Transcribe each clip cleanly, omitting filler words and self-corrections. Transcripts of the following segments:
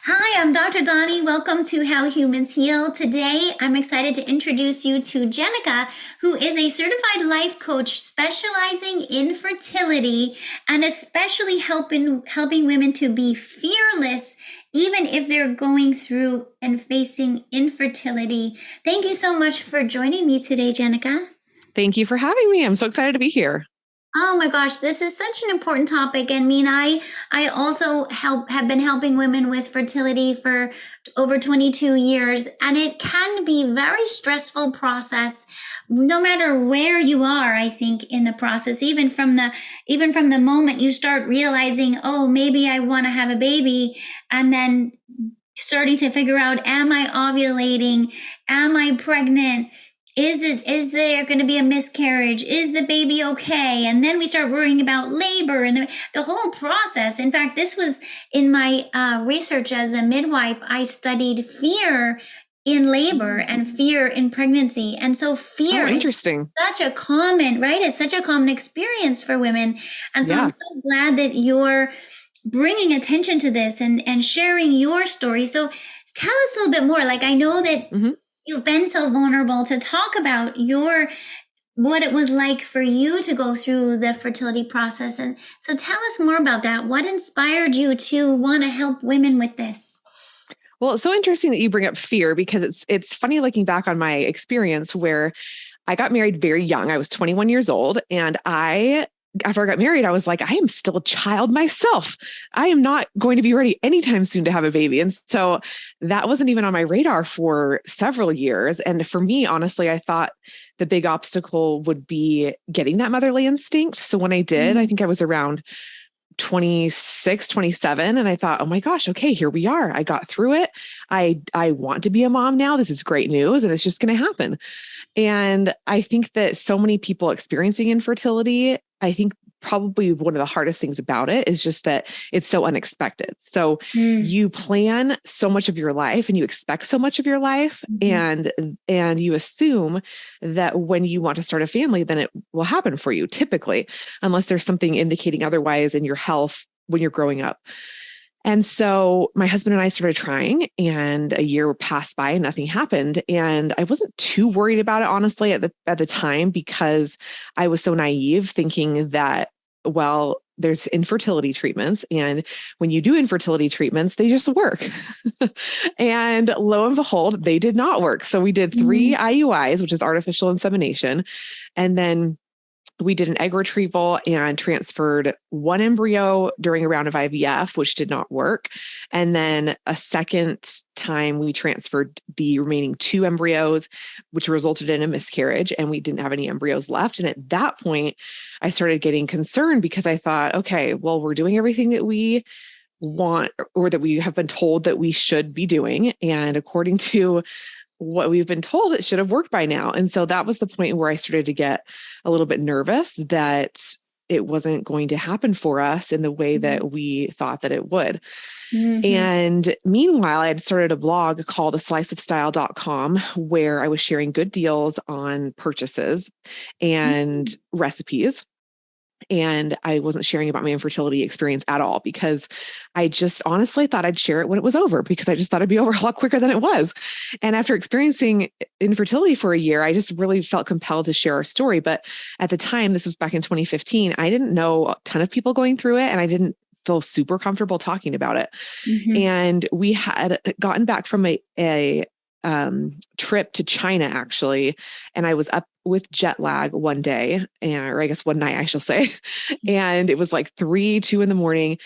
Hi, I'm Dr. Doni. Welcome to How Humans Heal. Today, I'm excited to introduce you to Jenica, who is a certified life coach specializing in fertility and especially helping women to be fearless even if they're going through and facing infertility. Thank you so much for joining me today, Jenica. Thank you for having me. I'm so excited to be here. Oh my gosh, this is such an important topic. I also have been helping women with fertility for over 22 years, and it can be a very stressful process no matter where you are, I think, in the process, even from the moment you start realizing, oh, maybe I want to have a baby, and then starting to figure out, am I ovulating? Am I pregnant? Is there going to be a miscarriage? Is the baby okay? And then we start worrying about labor and the whole process. In fact, this was in my research as a midwife. I studied fear in labor and fear in pregnancy. And so Oh, fear is interesting. such a common, right? It's such a common experience for women. And so I'm Yeah. so glad that you're bringing attention to this and sharing your story. So tell us a little bit more. Like, I know that hmm you've been so vulnerable to talk about your what it was like for you to go through the fertility process. And so tell us more about that. What inspired you to want to help women with this? Well, it's so interesting that you bring up fear because it's funny looking back on my experience where I got married very young. I was 21 years old, and after I got married, I was like, I am still a child myself. I am not going to be ready anytime soon to have a baby. And so that wasn't even on my radar for several years. And for me, honestly, I thought the big obstacle would be getting that motherly instinct. So when I did, I Mm, think I was around 26, 27, and I thought, oh my gosh, okay, here we are. I got through it. I want to be a mom now. This is great news and it's just going to happen. And I think that so many people experiencing infertility, I think probably one of the hardest things about it is just that it's so unexpected. So mm, you plan so much of your life and you expect so much of your life, mhm. and you assume that when you want to start a family, then it will happen for you typically, unless there's something indicating otherwise in your health when you're growing up. And so my husband and I started trying, and a year passed by and nothing happened. And I wasn't too worried about it, honestly, at the time, because I was so naive thinking that, well, there's infertility treatments. And when you do infertility treatments, they just work. And lo and behold, they did not work. So we did three Mm, IUIs, which is artificial insemination. And then we did an egg retrieval and transferred one embryo during a round of IVF, which did not work. And then a second time, we transferred the remaining two embryos, which resulted in a miscarriage, and we didn't have any embryos left. And at that point, I started getting concerned because I thought, okay, well, we're doing everything that we want or that we have been told that we should be doing. And according to what we've been told, it should have worked by now. And so that was the point where I started to get a little bit nervous that it wasn't going to happen for us in the way mhm, that we thought that it would. mhm, And meanwhile, I had started a blog called a where I was sharing good deals on purchases and mhm. recipes. And I wasn't sharing about my infertility experience at all because I just honestly thought I'd share it when it was over because I just thought it'd be over a lot quicker than it was. And after experiencing infertility for a year, I just really felt compelled to share our story. But at the time, this was back in 2015, I didn't know a ton of people going through it, and I didn't feel super comfortable talking about it. Mhm. And we had gotten back from a trip to China, actually. And I was up with jet lag one day, or I guess one night, I shall say. And it was like 2 in the morning.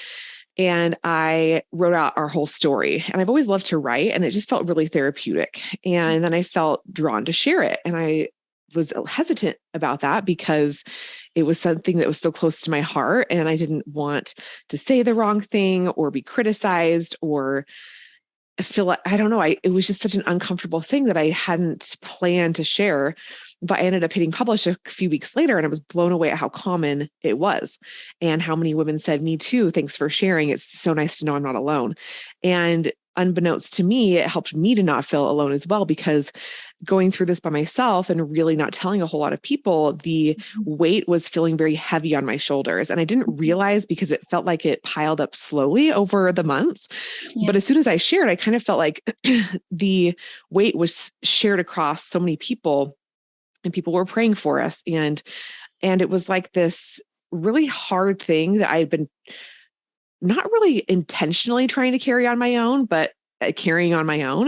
And I wrote out our whole story. And I've always loved to write, and it just felt really therapeutic. And then I felt drawn to share it. And I was hesitant about that because it was something that was so close to my heart. And I didn't want to say the wrong thing or be criticized or feel like, I don't know, it was just such an uncomfortable thing that I hadn't planned to share. But I ended up hitting publish a few weeks later, and I was blown away at how common it was and how many women said, me too. Thanks for sharing. It's so nice to know I'm not alone. And unbeknownst to me, it helped me to not feel alone as well, because going through this by myself and really not telling a whole lot of people, the weight was feeling very heavy on my shoulders. And I didn't realize, because it felt like it piled up slowly over the months. Yeah. But as soon as I shared, I kind of felt like the weight was shared across so many people, and people were praying for us. And it was like this really hard thing that I had been not really intentionally trying to carry on my own, but carrying on my own.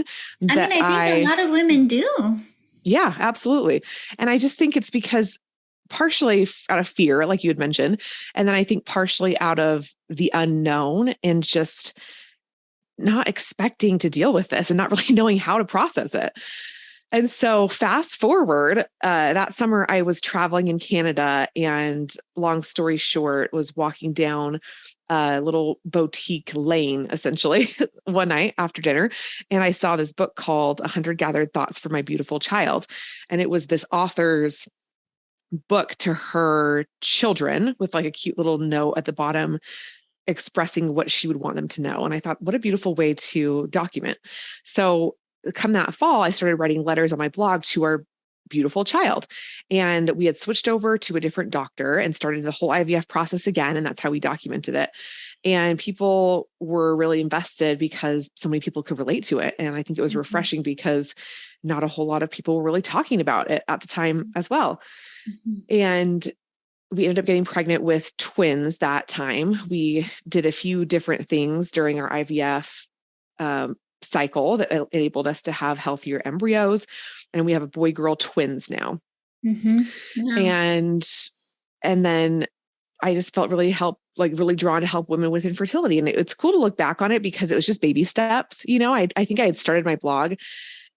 I mean, I think a lot of women do. Yeah, absolutely. And I just think it's because partially out of fear, like you had mentioned, and then I think partially out of the unknown and just not expecting to deal with this and not really knowing how to process it. And so fast forward, that summer I was traveling in Canada, and long story short, was walking down a little boutique lane, essentially, one night after dinner. And I saw this book called 100 Gathered Thoughts for My Beautiful Child. And it was this author's book to her children with like a cute little note at the bottom expressing what she would want them to know. And I thought, what a beautiful way to document. So come that fall, I started writing letters on my blog to our beautiful child. And we had switched over to a different doctor and started the whole IVF process again. And that's how we documented it. And people were really invested because so many people could relate to it. And I think it was refreshing because not a whole lot of people were really talking about it at the time as well. And we ended up getting pregnant with twins that time. We did a few different things during our IVF cycle that enabled us to have healthier embryos. And we have a boy-girl twins now. And then I just felt really really drawn to help women with infertility. And it's cool to look back on it because it was just baby steps. You know, I think I had started my blog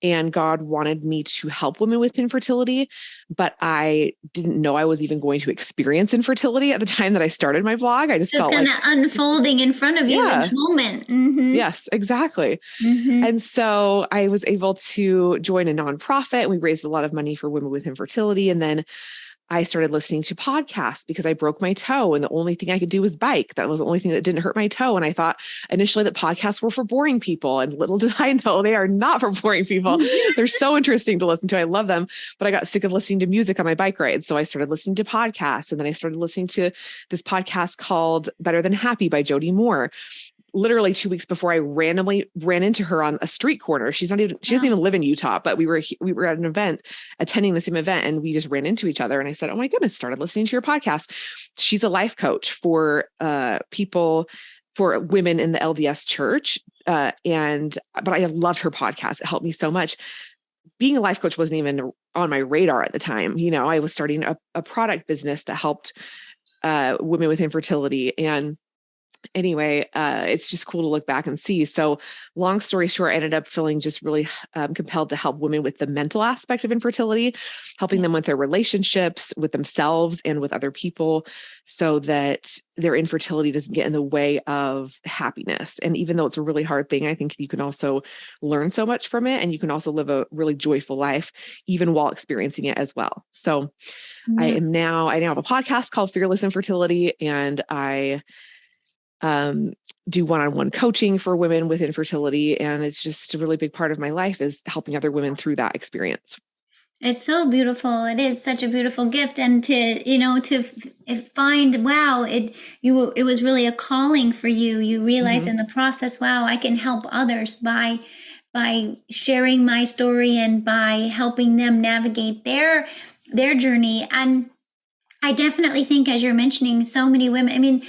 and God wanted me to help women with infertility, but I didn't know I was even going to experience infertility at the time that I started my blog. I just felt kind like of unfolding in front of you in the moment. Yes, exactly. And so I was able to join a nonprofit, and we raised a lot of money for women with infertility. And then I started listening to podcasts because I broke my toe and the only thing I could do was bike. That was the only thing that didn't hurt my toe. And I thought initially that podcasts were for boring people. And little did I know they are not for boring people. They're so interesting to listen to. I love them. But I got sick of listening to music on my bike ride. So I started listening to podcasts. And then I started listening to this podcast called Better Than Happy by Jody Moore. Literally 2 weeks before I randomly ran into her on a street corner. She doesn't even live in Utah, but we were at an event, attending the same event, and we just ran into each other. And I said, "Oh my goodness," started listening to your podcast. She's a life coach for for women in the LDS church. But I loved her podcast. It helped me so much. Being a life coach wasn't even on my radar at the time. You know, I was starting a product business that helped women with infertility. And anyway, it's just cool to look back and see. So long story short, I ended up feeling just really compelled to help women with the mental aspect of infertility, helping them with their relationships with themselves and with other people so that their infertility doesn't get in the way of happiness. And even though it's a really hard thing, I think you can also learn so much from it, and you can also live a really joyful life even while experiencing it as well. So I now have a podcast called Fearless Infertility, and I do one-on-one coaching for women with infertility. And it's just a really big part of my life is helping other women through that experience. It's so beautiful. It is such a beautiful gift. And to find, wow, it was really a calling for you. You realize in the process, wow, I can help others by sharing my story and by helping them navigate their journey. And I definitely think, as you're mentioning, so many women, I mean,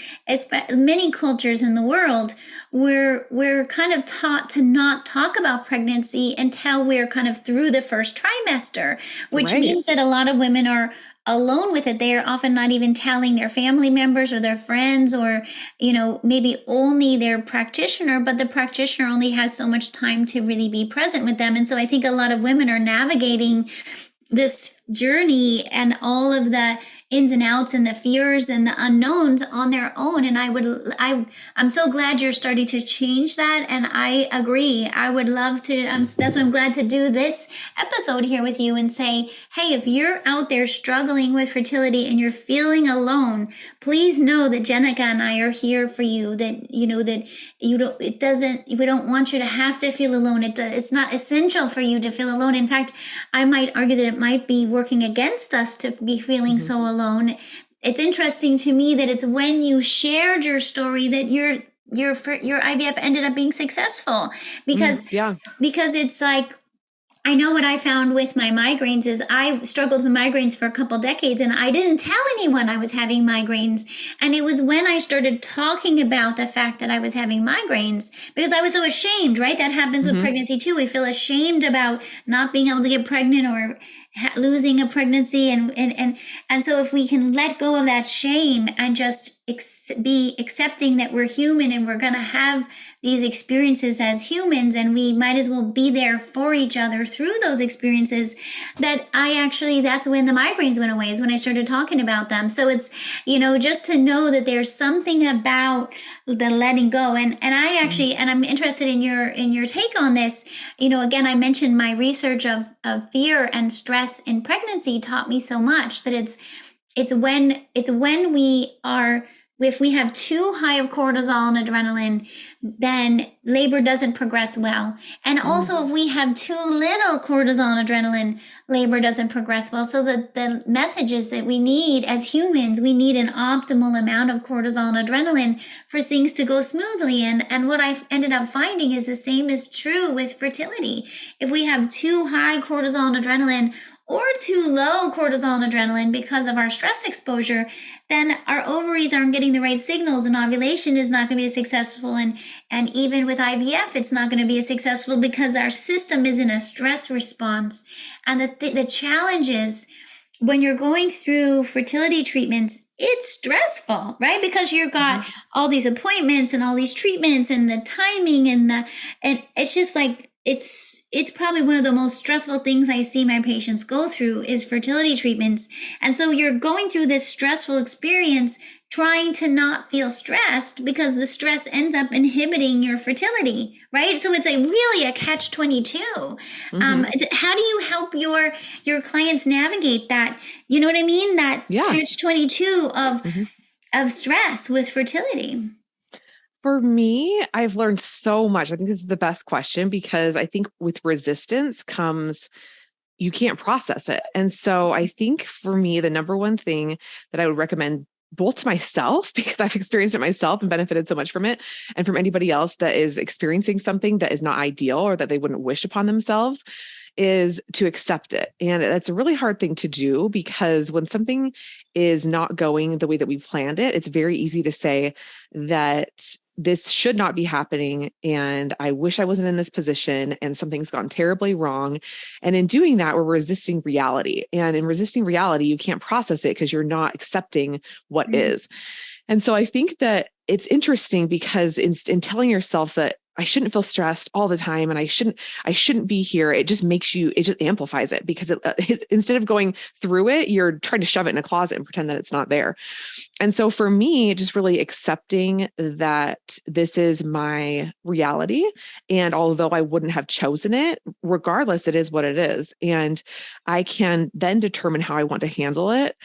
many cultures in the world, we're kind of taught to not talk about pregnancy until we're kind of through the first trimester, which means that a lot of women are alone with it. They are often not even telling their family members or their friends, or, maybe only their practitioner, but the practitioner only has so much time to really be present with them. And so I think a lot of women are navigating this journey and all of the ins and outs and the fears and the unknowns on their own. And I'm so glad you're starting to change that. And I agree. I would love to, that's why I'm glad to do this episode here with you and say, hey, if you're out there struggling with fertility and you're feeling alone, please know that Jenica and I are here for you. That, that we don't want you to have to feel alone. It's not essential for you to feel alone. In fact, I might argue that it might be working against us to be feeling so alone. It's interesting to me that it's when you shared your story that your IVF ended up being successful, because it's like, I know what I found with my migraines is I struggled with migraines for a couple decades, and I didn't tell anyone I was having migraines. And it was when I started talking about the fact that I was having migraines, because I was so ashamed, right? That happens with pregnancy too. We feel ashamed about not being able to get pregnant or losing a pregnancy. And so if we can let go of that shame and just be accepting that we're human and we're going to have these experiences as humans, and we might as well be there for each other through those experiences, that's when the migraines went away, is when I started talking about them. So it's, just to know that there's something about the letting go. And I actually, and I'm interested in your take on this. Again, I mentioned my research of fear and stress in pregnancy taught me so much that it's when we are, if we have too high of cortisol and adrenaline, then labor doesn't progress well. And also if we have too little cortisol and adrenaline, labor doesn't progress well. So the message is that we need, as humans, we need an optimal amount of cortisol and adrenaline for things to go smoothly. And what I've ended up finding is the same is true with fertility. If we have too high cortisol and adrenaline, or too low cortisol and adrenaline because of our stress exposure, then our ovaries aren't getting the right signals, and ovulation is not going to be successful. And even with IVF, it's not going to be as successful because our system is in a stress response. And the challenge is, when you're going through fertility treatments, it's stressful, right? Because you've got all these appointments and all these treatments and the timing and it's just like, it's probably one of the most stressful things I see my patients go through is fertility treatments. And so you're going through this stressful experience trying to not feel stressed, because the stress ends up inhibiting your fertility, right? So it's really a catch-22. How do you help your clients navigate that? You know what I mean? That catch-22 of stress with fertility. For me, I've learned so much. I think this is the best question, because I think with resistance comes, you can't process it. And so I think for me, the number one thing that I would recommend, both to myself, because I've experienced it myself and benefited so much from it, and from anybody else that is experiencing something that is not ideal or that they wouldn't wish upon themselves, is to accept it. And that's a really hard thing to do, because when something is not going the way that we planned it, it's very easy to say that this should not be happening. And I wish I wasn't in this position, and something's gone terribly wrong. And in doing that, we're resisting reality. And in resisting reality, you can't process it because you're not accepting what is. And so I think that it's interesting, because in telling yourself that I shouldn't feel stressed all the time and I shouldn't be here, it just amplifies it, because instead of going through it, you're trying to shove it in a closet and pretend that it's not there. And so for me, just really accepting that this is my reality. And although I wouldn't have chosen it, regardless, it is what it is. And I can then determine how I want to handle it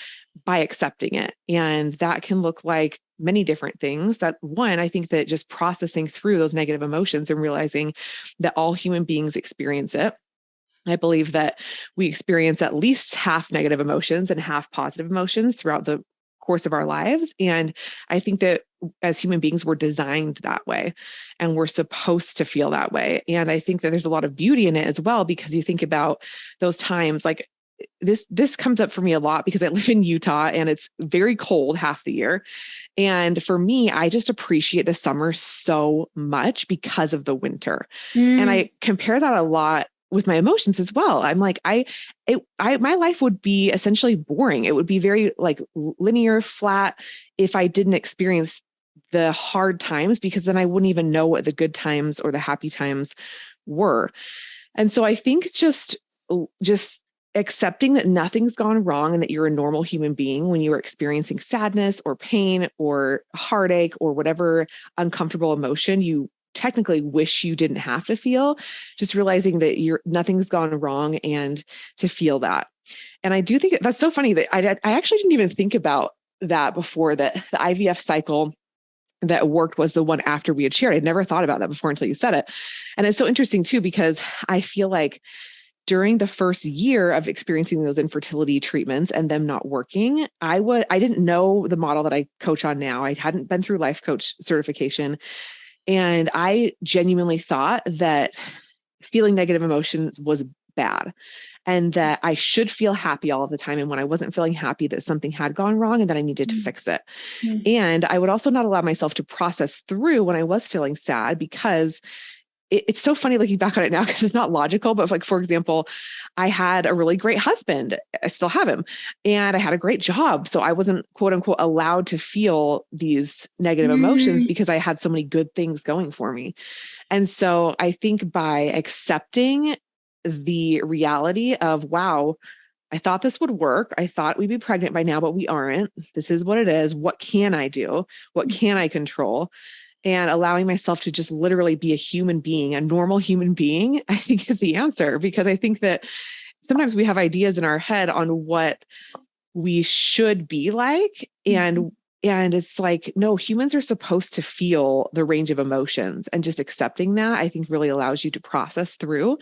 by accepting it. And that can look like many different things. That one, I think that just processing through those negative emotions and realizing that all human beings experience it. I believe that we experience at least half negative emotions and half positive emotions throughout the course of our lives. And I think that as human beings, we're designed that way, and we're supposed to feel that way. And I think that there's a lot of beauty in it as well, because you think about those times, like this comes up for me a lot because I live in Utah and it's very cold half the year. And for me, I just appreciate the summer so much because of the winter. And I compare that a lot with my emotions as well. I'm like, my life would be essentially boring. It would be very like linear, flat, if I didn't experience the hard times, because then I wouldn't even know what the good times or the happy times were. And so I think just accepting that nothing's gone wrong and that you're a normal human being when you are experiencing sadness or pain or heartache or whatever uncomfortable emotion you technically wish you didn't have to feel, just realizing that nothing's gone wrong and to feel that. And I do think that's so funny that I actually didn't even think about that before, that the IVF cycle that worked was the one after we had shared. I'd never thought about that before until you said it. And it's so interesting too, because I feel like during the first year of experiencing those infertility treatments and them not working, I didn't know the model that I coach on now. I hadn't been through life coach certification. And I genuinely thought that feeling negative emotions was bad and that I should feel happy all of the time. And when I wasn't feeling happy, that something had gone wrong and that I needed to fix it. And I would also not allow myself to process through when I was feeling sad, because it's so funny looking back on it now, because it's not logical. But like, for example, I had a really great husband. I still have him. And I had a great job. So I wasn't, quote unquote, allowed to feel these negative emotions because I had so many good things going for me. And so I think by accepting the reality of, wow, I thought this would work. I thought we'd be pregnant by now, but we aren't. This is what it is. What can I do? What can I control? And allowing myself to just literally be a human being, a normal human being, I think is the answer. Because I think that sometimes we have ideas in our head on what we should be like. And it's like, no, humans are supposed to feel the range of emotions, and just accepting that, I think, really allows you to process through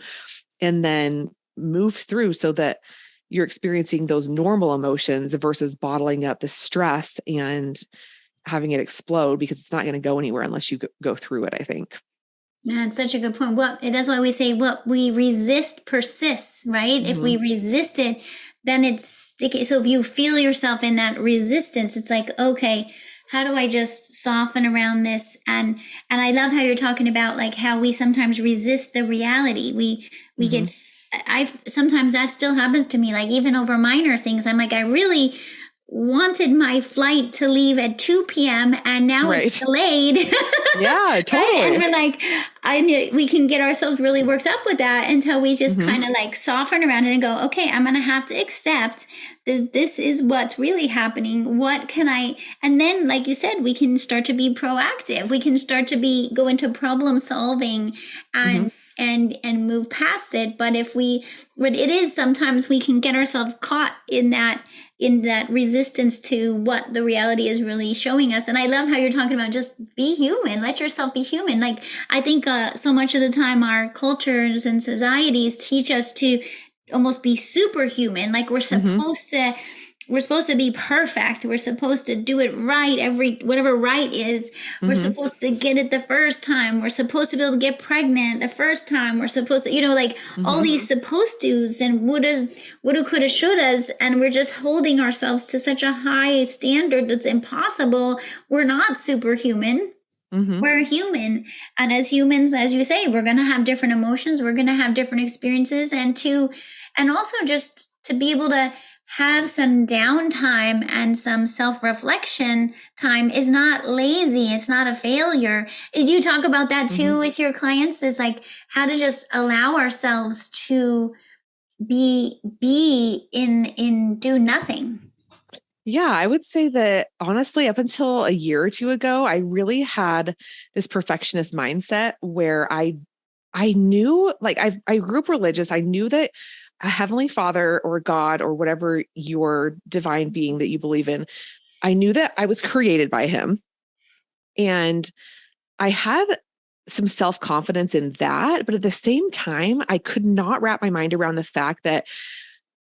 and then move through so that you're experiencing those normal emotions versus bottling up the stress and having it explode, because it's not going to go anywhere unless you go through it, I think. Yeah, it's such a good point. That's why we say what we resist persists, right? If we resist it, then it's sticky. So if you feel yourself in that resistance, it's like, okay, how do I just soften around this? And I love how you're talking about like how we sometimes resist the reality. We get, sometimes that still happens to me, like even over minor things. I'm like, I really wanted my flight to leave at 2 p.m. and now it's delayed. Yeah, totally. Right? And we're like, we can get ourselves really worked up with that until we just kind of like soften around it and go, okay, I'm going to have to accept that this is what's really happening. What can and then, like you said, we can start to be proactive. We can start to go into problem solving and move past it. But but it is, sometimes we can get ourselves caught in that resistance to what the reality is really showing us. And I love how you're talking about just be human, let yourself be human. Like, I think so much of the time our cultures and societies teach us to almost be superhuman. Like we're supposed to be perfect. We're supposed to do it right. Whatever right is, we're supposed to get it the first time. We're supposed to be able to get pregnant the first time. We're supposed to, like all these supposed to's and woulda, coulda, shouldas. And we're just holding ourselves to such a high standard that's impossible. We're not superhuman. We're human. And as humans, as you say, we're going to have different emotions. We're going to have different experiences. And also just to be able to have some downtime and some self-reflection time is not lazy. It's not a failure. Did you talk about that too with your clients? It's like how to just allow ourselves to be in do nothing. Yeah, I would say that honestly, up until a year or two ago, I really had this perfectionist mindset where I knew, like, I grew up religious. I knew that a heavenly father or God or whatever your divine being that you believe in, I knew that I was created by him. And I had some self-confidence in that. But at the same time, I could not wrap my mind around the fact that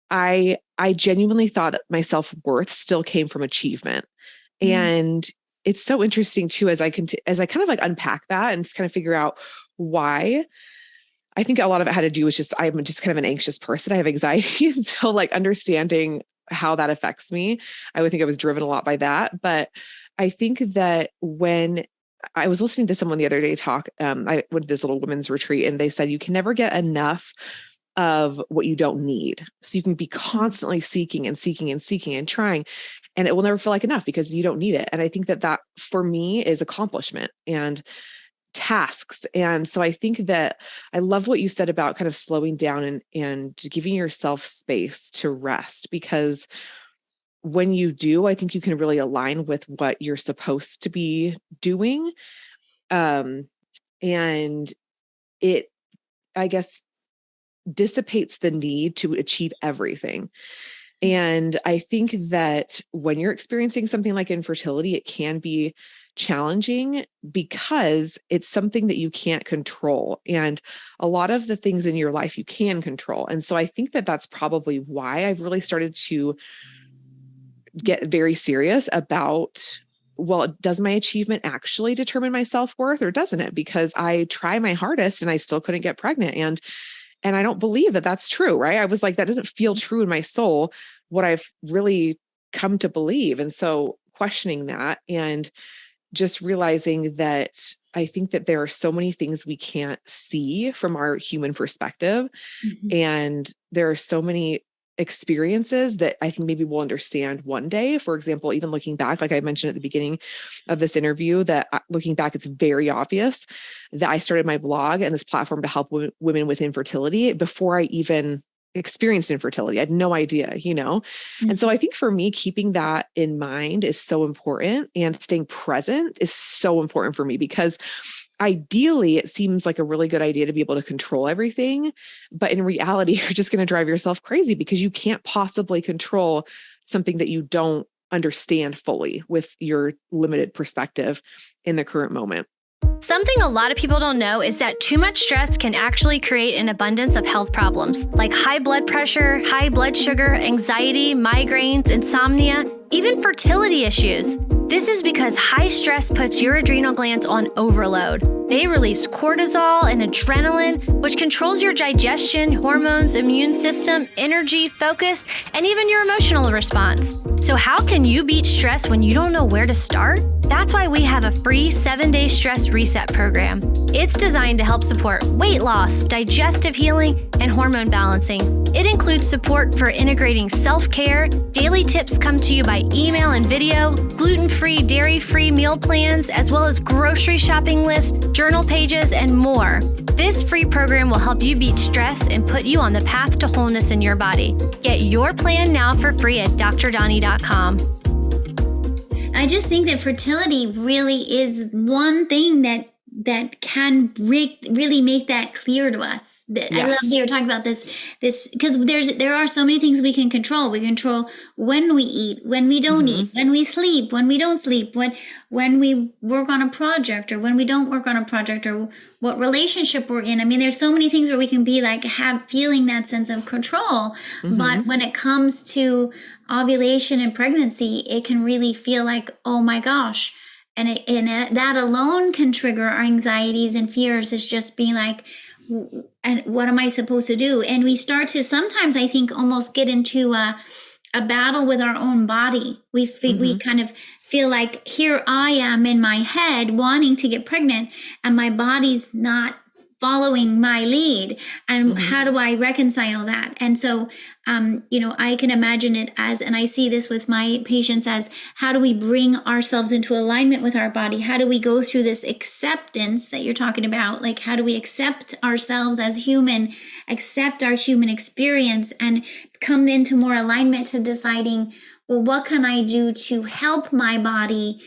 I genuinely thought that my self-worth still came from achievement. And it's so interesting too, as I kind of like unpack that and kind of figure out why. I think a lot of it had to do with I'm just kind of an anxious person. I have anxiety. And so like understanding how that affects me, I would think I was driven a lot by that. But I think that when I was listening to someone the other day talk, I went to this little women's retreat, and they said, you can never get enough of what you don't need. So you can be constantly seeking and seeking and seeking and trying, and it will never feel like enough because you don't need it. And I think that for me is accomplishment. And tasks. And so I think that I love what you said about kind of slowing down and giving yourself space to rest, because when you do, I think you can really align with what you're supposed to be doing. And it, I guess, dissipates the need to achieve everything. And I think that when you're experiencing something like infertility, it can be challenging because it's something that you can't control. And a lot of the things in your life you can control. And so I think that that's probably why I've really started to get very serious about, well, does my achievement actually determine my self-worth, or doesn't it? Because I try my hardest and I still couldn't get pregnant. And I don't believe that that's true, right? I was like, that doesn't feel true in my soul, what I've really come to believe. And so questioning that and just realizing that I think that there are so many things we can't see from our human perspective. And there are so many experiences that I think maybe we'll understand one day. For example, even looking back, like I mentioned at the beginning of this interview, that looking back, it's very obvious that I started my blog and this platform to help women with infertility before I even experienced infertility. I had no idea, you know? And so I think for me, keeping that in mind is so important, and staying present is so important for me, because ideally, it seems like a really good idea to be able to control everything. But in reality, you're just going to drive yourself crazy because you can't possibly control something that you don't understand fully with your limited perspective in the current moment. Something a lot of people don't know is that too much stress can actually create an abundance of health problems like high blood pressure, high blood sugar, anxiety, migraines, insomnia, even fertility issues. This is because high stress puts your adrenal glands on overload. They release cortisol and adrenaline, which controls your digestion, hormones, immune system, energy, focus, and even your emotional response. So how can you beat stress when you don't know where to start? That's why we have a free 7-day stress reset program. It's designed to help support weight loss, digestive healing, and hormone balancing. It includes support for integrating self-care, daily tips come to you by email and video, gluten-free, dairy-free meal plans, as well as grocery shopping lists, journal pages, and more. This free program will help you beat stress and put you on the path to wholeness in your body. Get your plan now for free at drdoni.com. I just think that fertility really is one thing that can really make that clear to us. Yes. I love that you're talking about this because there are so many things we can control. We control when we eat, when we don't eat, when we sleep, when we don't sleep, when we work on a project or when we don't work on a project, or what relationship we're in. I mean, there's so many things where we can be like feeling that sense of control. But when it comes to ovulation and pregnancy, it can really feel like, oh my gosh. And that alone can trigger our anxieties and fears. Is just being like, and what am I supposed to do? And we start to sometimes, I think, almost get into a battle with our own body. We kind of feel like, here I am in my head wanting to get pregnant, and my body's not following my lead. And how do I reconcile that? And so, I can imagine it as, and I see this with my patients as, how do we bring ourselves into alignment with our body? How do we go through this acceptance that you're talking about? Like, how do we accept ourselves as human, accept our human experience, and come into more alignment to deciding, well, what can I do to help my body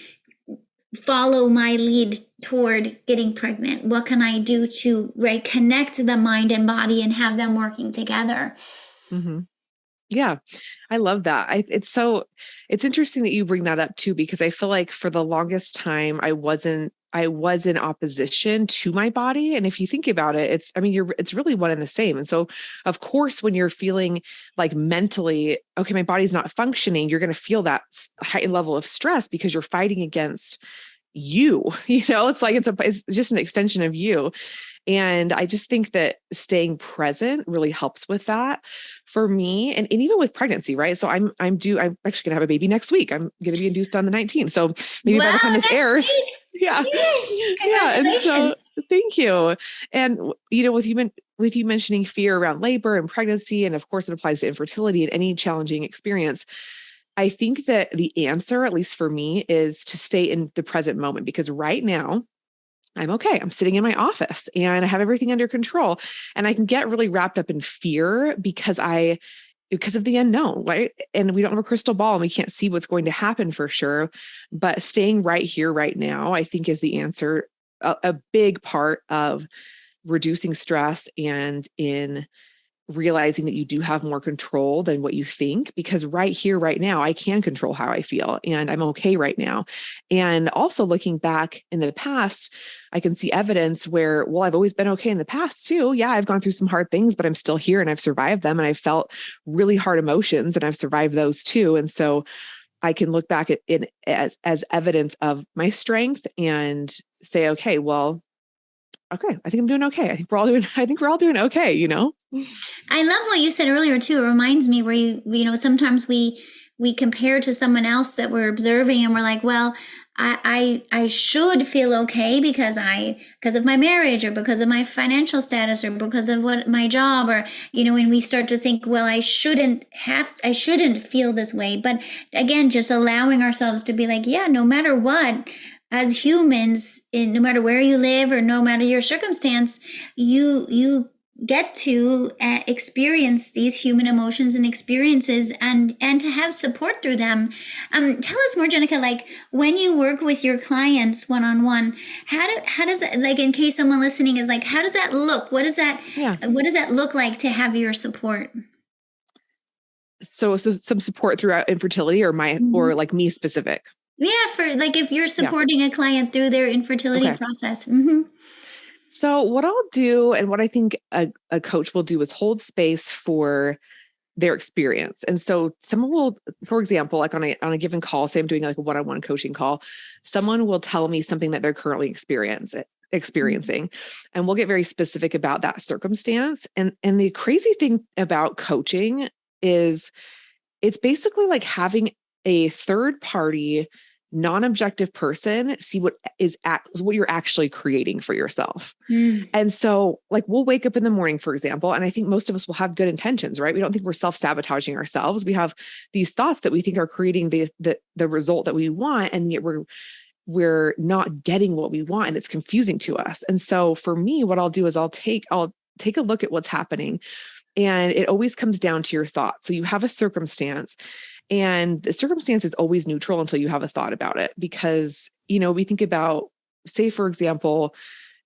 follow my lead toward getting pregnant? What can I do to connect the mind and body and have them working together? Yeah, I love that. It's interesting that you bring that up too, because I feel like for the longest time I was in opposition to my body. And if you think about it, it's really one and the same. And so of course, when you're feeling like mentally, okay, my body's not functioning, you're going to feel that heightened level of stress because you're fighting against you, it's like, it's just an extension of you. And I just think that staying present really helps with that for me. And even with pregnancy, right? So I'm actually going to have a baby next week. I'm going to be induced on the 19th. So maybe by the time this airs, yeah. And so thank you. And, with you mentioning fear around labor and pregnancy, and of course it applies to infertility and any challenging experience, I think that the answer, at least for me, is to stay in the present moment, because right now I'm okay. I'm sitting in my office and I have everything under control. And I can get really wrapped up in fear because of the unknown, right? And we don't have a crystal ball and we can't see what's going to happen for sure. But staying right here, right now, I think is the answer, a big part of reducing stress and in realizing that you do have more control than what you think, because right here, right now, I can control how I feel and I'm okay right now. And also looking back in the past, I can see evidence where, well, I've always been okay in the past too. Yeah, I've gone through some hard things, but I'm still here and I've survived them. And I've felt really hard emotions and I've survived those too. And so I can look back at it as evidence of my strength and say, okay, well, okay, I think I'm doing okay. I think we're all doing okay, you know? I love what you said earlier too. It reminds me where sometimes we compare to someone else that we're observing and we're like, well, I should feel okay because of my marriage or because of my financial status or because of what my job, or when we start to think, well, I shouldn't feel this way. But again, just allowing ourselves to be like, yeah, no matter what, as humans, no matter where you live or no matter your circumstance, you get to experience these human emotions and experiences and to have support through them. Tell us more, Jenica, like when you work with your clients one-on-one, how does that, like, in case someone listening is like, how does that look? What does that look like to have your support? So some support throughout infertility or like me specific. Yeah, for like if you're supporting a client through their infertility process. Mm-hmm. So what I'll do and what I think a coach will do is hold space for their experience. And so someone will, for example, like on a given call, say I'm doing like a one-on-one coaching call, someone will tell me something that they're currently experiencing, and we'll get very specific about that circumstance. And the crazy thing about coaching is it's basically like having a third party, non-objective person see what you're actually creating for yourself. And so like we'll wake up in the morning, for example, and I think most of us will have good intentions, right? We don't think we're self-sabotaging ourselves. We have these thoughts that we think are creating the result that we want, and yet we're not getting what we want, and it's confusing to us. And so for me, what I'll do is I'll take a look at what's happening. And it always comes down to your thoughts. So you have a circumstance, and the circumstance is always neutral until you have a thought about it. Because, we think about, say, for example,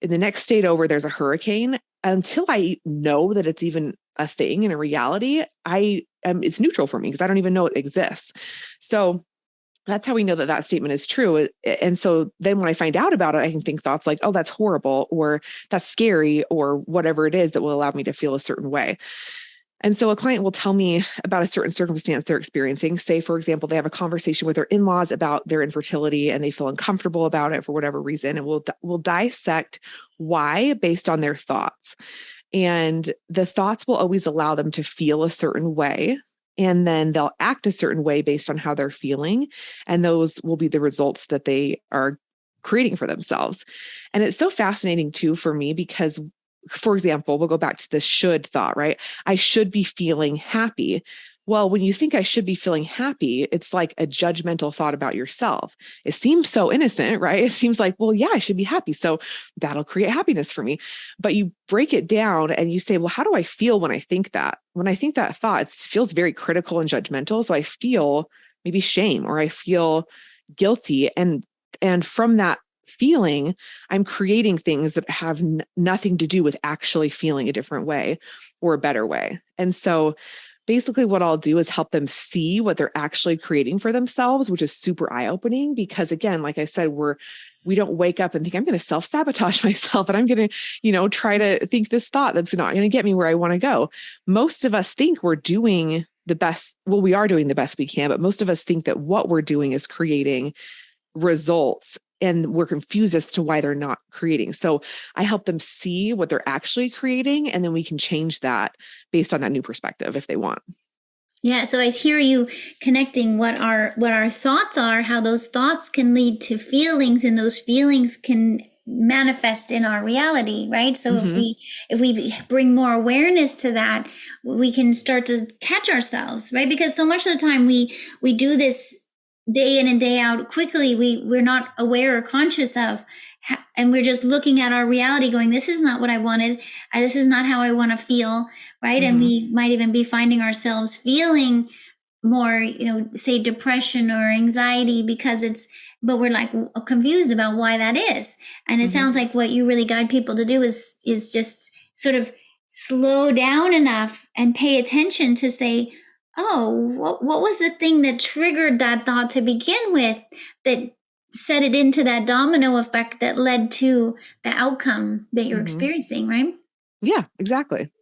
in the next state over, there's a hurricane. Until I know that it's even a thing in a reality, it's neutral for me because I don't even know it exists. So that's how we know that statement is true. And so then when I find out about it, I can think thoughts like, oh, that's horrible, or that's scary, or whatever it is that will allow me to feel a certain way. And so a client will tell me about a certain circumstance they're experiencing. Say, for example, they have a conversation with their in-laws about their infertility and they feel uncomfortable about it for whatever reason. And we'll dissect why based on their thoughts. And the thoughts will always allow them to feel a certain way. And then they'll act a certain way based on how they're feeling. And those will be the results that they are creating for themselves. And it's so fascinating too for me because, for example, we'll go back to the should thought, right? I should be feeling happy. Well, when you think I should be feeling happy, it's like a judgmental thought about yourself. It seems so innocent, right? It seems like, well, yeah, I should be happy. So that'll create happiness for me. But you break it down and you say, well, how do I feel when I think that? When I think that thought, it feels very critical and judgmental. So I feel maybe shame or I feel guilty. And from that feeling, I'm creating things that have nothing to do with actually feeling a different way or a better way. And so basically what I'll do is help them see what they're actually creating for themselves, which is super eye-opening because, again, like I said, we don't wake up and think I'm going to self-sabotage myself and I'm going to, try to think this thought that's not going to get me where I want to go. Most of us think we're doing the best. Well, we are doing the best we can, but most of us think that what we're doing is creating results and we're confused as to why they're not creating. So I help them see what they're actually creating, and then we can change that based on that new perspective if they want. Yeah, so I hear you connecting what our thoughts are, how those thoughts can lead to feelings, and those feelings can manifest in our reality, right? So if we bring more awareness to that, we can start to catch ourselves, right? Because so much of the time we do this day in and day out quickly we're not aware or conscious of, and we're just looking at our reality going, this is not what I wanted, this is not how I want to feel, right? And we might even be finding ourselves feeling more, say depression or anxiety because but we're like confused about why that is. And it sounds like what you really guide people to do is just sort of slow down enough and pay attention to say, oh, what was the thing that triggered that thought to begin with, that set it into that domino effect that led to the outcome that you're experiencing, right? Yeah, exactly.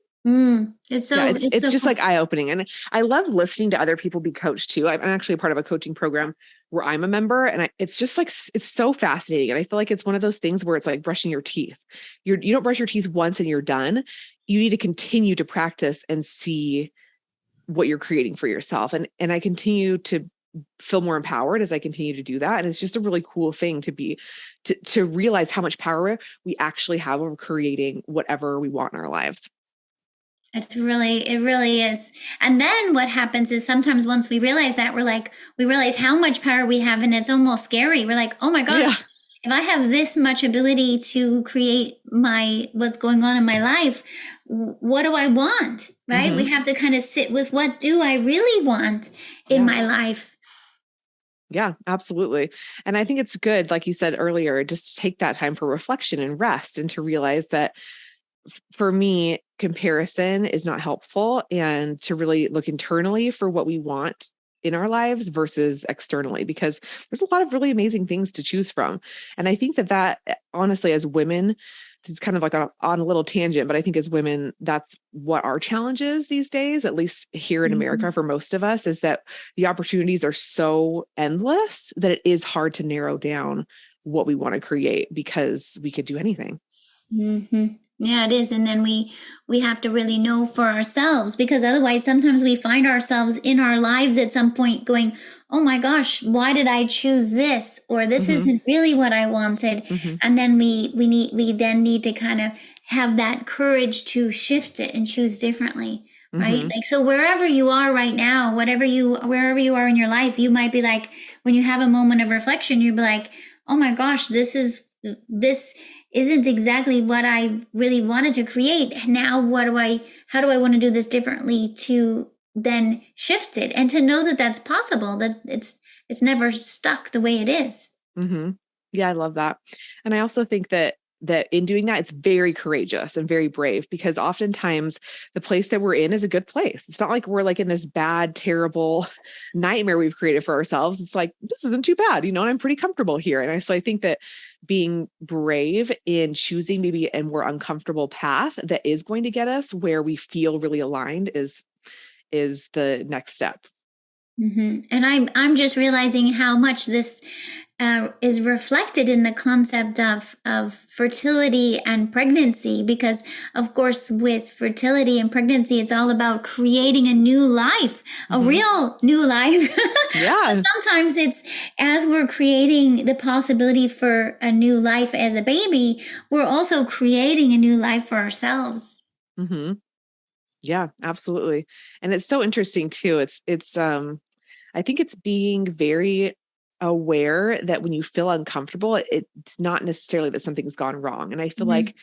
It's so, yeah, it's so just cool. like eye-opening. And I love listening to other people be coached too. I'm actually a part of a coaching program where I'm a member, and it's just like, it's so fascinating. And I feel like it's one of those things where it's like brushing your teeth. You don't brush your teeth once and you're done. You need to continue to practice and see what you're creating for yourself. And I continue to feel more empowered as I continue to do that. And it's just a really cool thing to realize how much power we actually have over creating whatever we want in our lives. It really is. And then what happens is sometimes once we realize that, we realize how much power we have, and it's almost scary. We're like, oh my gosh, if I have this much ability to create what's going on in my life, what do I want? Right? We have to kind of sit with, what do I really want in my life? Yeah, absolutely. And I think it's good, like you said earlier, just to take that time for reflection and rest, and to realize that for me, comparison is not helpful, and to really look internally for what we want in our lives versus externally, because there's a lot of really amazing things to choose from. And I think that honestly, as women, this is kind of like on a little tangent, but I think as women, that's what our challenge is these days, at least here in America, for most of us, is that the opportunities are so endless that it is hard to narrow down what we want to create, because we could do anything. Yeah, it is. And then we have to really know for ourselves, because otherwise sometimes we find ourselves in our lives at some point going, oh my gosh, why did I choose this? Or this isn't really what I wanted. And then we then need to kind of have that courage to shift it and choose differently. Right? Like, so wherever you are right now, wherever you are in your life, you might be like, when you have a moment of reflection, you'll be like, oh my gosh, this isn't exactly what I really wanted to create. Now, how do I want to do this differently to then shift it, and to know that that's possible, that it's never stuck the way it is. Yeah, I love that. And I also think that in doing that, it's very courageous and very brave, because oftentimes the place that we're in is a good place. It's not like we're like in this bad, terrible nightmare we've created for ourselves. It's like, this isn't too bad, and I'm pretty comfortable here. And so I think that being brave in choosing maybe a more uncomfortable path that is going to get us where we feel really aligned is the next step. And I'm just realizing how much this is reflected in the concept of fertility and pregnancy, because of course with fertility and pregnancy, it's all about creating a new life, a real new life. Yeah. But sometimes it's, as we're creating the possibility for a new life as a baby, we're also creating a new life for ourselves. Yeah, absolutely. And it's so interesting too. It's I think it's being very aware that when you feel uncomfortable, it's not necessarily that something's gone wrong. And I feel like,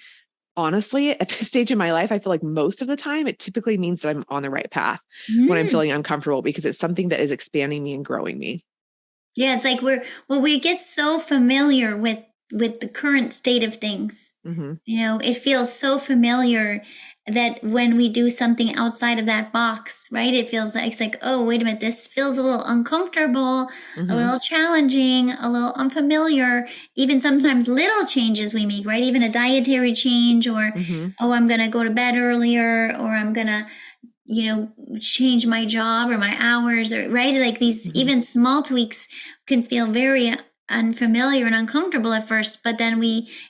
honestly, at this stage in my life, I feel like most of the time it typically means that I'm on the right path when I'm feeling uncomfortable, because it's something that is expanding me and growing me. Yeah, it's like we get so familiar with the current state of things. It feels so familiar that when we do something outside of that box, right? It feels like, it's like, oh, wait a minute, this feels a little uncomfortable, a little challenging, a little unfamiliar. Even sometimes little changes we make, right? Even a dietary change, or, oh, I'm going to go to bed earlier, or I'm going to, change my job or my hours, or right. Like these even small tweaks can feel very unfamiliar and uncomfortable at first, but then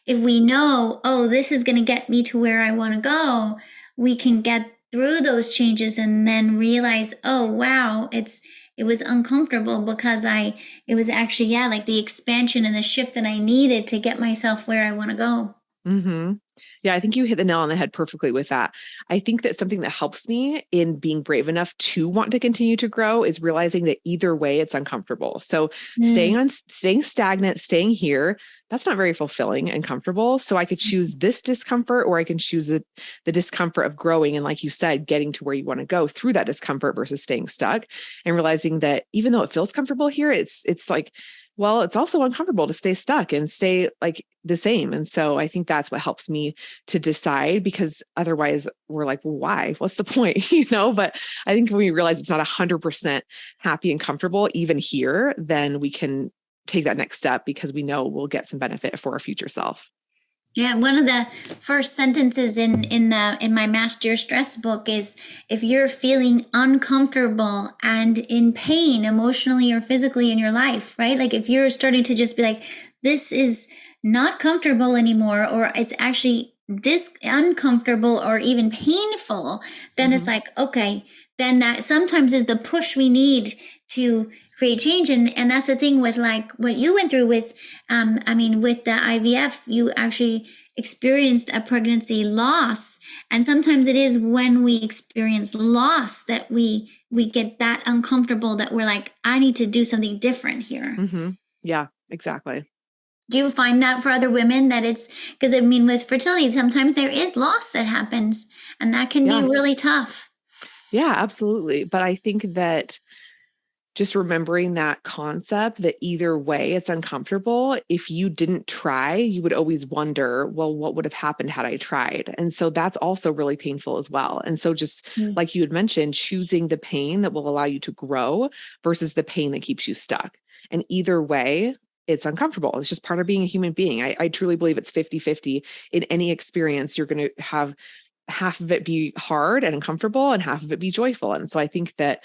if we know, oh, this is going to get me to where I want to go, we can get through those changes and then realize, oh wow, it was uncomfortable because it was actually, like the expansion and the shift that I needed to get myself where I want to go. Yeah, I think you hit the nail on the head perfectly with that. I think that something that helps me in being brave enough to want to continue to grow is realizing that either way it's uncomfortable. So staying stagnant, staying here, that's not very fulfilling and comfortable. So I could choose this discomfort, or I can choose the discomfort of growing. And like you said, getting to where you want to go through that discomfort versus staying stuck, and realizing that even though it feels comfortable here, it's like, well, it's also uncomfortable to stay stuck and stay like the same. And so I think that's what helps me to decide, because otherwise we're like, well, why? What's the point? But I think when we realize it's not 100% happy and comfortable, even here, then we can take that next step, because we know we'll get some benefit for our future self. Yeah, one of the first sentences in my Master Your Stress book is, if you're feeling uncomfortable and in pain emotionally or physically in your life, right? Like if you're starting to just be like, this is not comfortable anymore, or it's actually uncomfortable or even painful, then it's like, okay, then that sometimes is the push we need to create change. And that's the thing with like what you went through with, with the IVF, you actually experienced a pregnancy loss. And sometimes it is when we experience loss that we get that uncomfortable, that we're like, I need to do something different here. Mm-hmm. Yeah, exactly. Do you find that for other women that it's, because with fertility, sometimes there is loss that happens, and that can be really tough. Yeah, absolutely. But I think that just remembering that concept, that either way it's uncomfortable. If you didn't try, you would always wonder, well, what would have happened had I tried? And so that's also really painful as well. And so just like you had mentioned, choosing the pain that will allow you to grow versus the pain that keeps you stuck. And either way, it's uncomfortable. It's just part of being a human being. I truly believe it's 50-50 in any experience. You're going to have half of it be hard and uncomfortable and half of it be joyful. And so I think that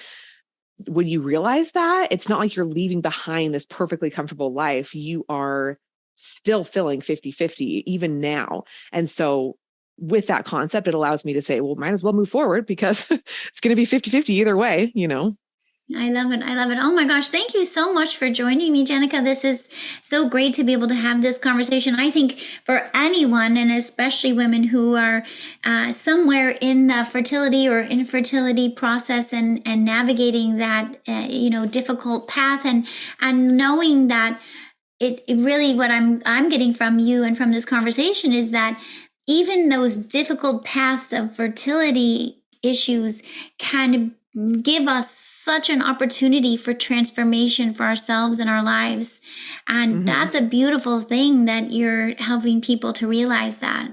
when you realize that, it's not like you're leaving behind this perfectly comfortable life. You are still feeling 50-50 even now. And so with that concept, it allows me to say, well, might as well move forward, because it's going to be 50-50 either way, I love it. Oh my gosh. Thank you so much for joining me, Jenica. This is so great to be able to have this conversation. I think for anyone, and especially women who are somewhere in the fertility or infertility process and navigating that, difficult path, and knowing that it really, what I'm getting from you and from this conversation is that even those difficult paths of fertility issues can give us such an opportunity for transformation for ourselves and our lives. And that's a beautiful thing that you're helping people to realize that.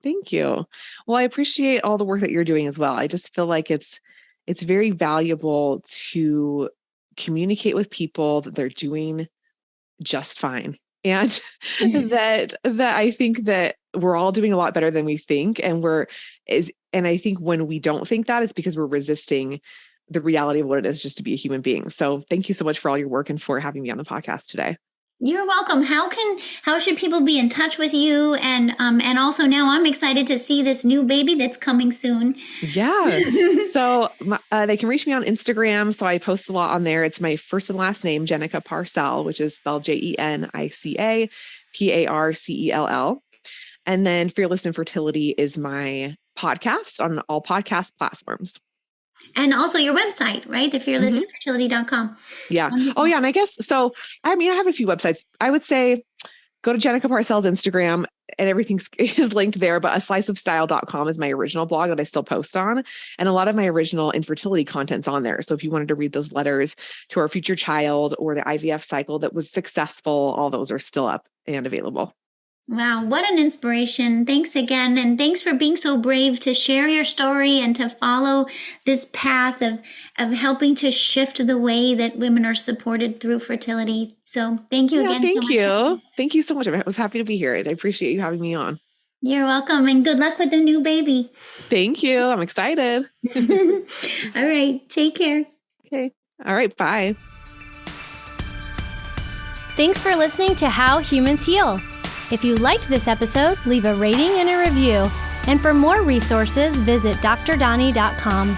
Thank you. Well, I appreciate all the work that you're doing as well. I just feel like it's very valuable to communicate with people that they're doing just fine. And that I think that we're all doing a lot better than we think. And I think when we don't think that, it's because we're resisting the reality of what it is just to be a human being. So thank you so much for all your work and for having me on the podcast today. You're welcome. How should people be in touch with you? And also now I'm excited to see this new baby that's coming soon. Yeah. So they can reach me on Instagram. So I post a lot on there. It's my first and last name, Jenica Parcell, which is spelled Jenica Parcell. And then Fearless Infertility is my podcast on all podcast platforms. And also your website, right? The fearlessinfertility.com. Yeah. Oh, yeah. And I guess, so, I have a few websites. I would say go to Jenica Parcell's Instagram, and everything is linked there, but asliceofstyle.com is my original blog that I still post on. And a lot of my original infertility content's on there. So if you wanted to read those letters to our future child or the IVF cycle that was successful, all those are still up and available. Wow, what an inspiration. Thanks again. And thanks for being so brave to share your story and to follow this path of helping to shift the way that women are supported through fertility. So thank you again. Thank you. Thank you so much. I was happy to be here. I appreciate you having me on. You're welcome. And good luck with the new baby. Thank you. I'm excited. All right. Take care. Okay. All right. Bye. Thanks for listening to How Humans Heal. If you liked this episode, leave a rating and a review. And for more resources, visit drdoni.com.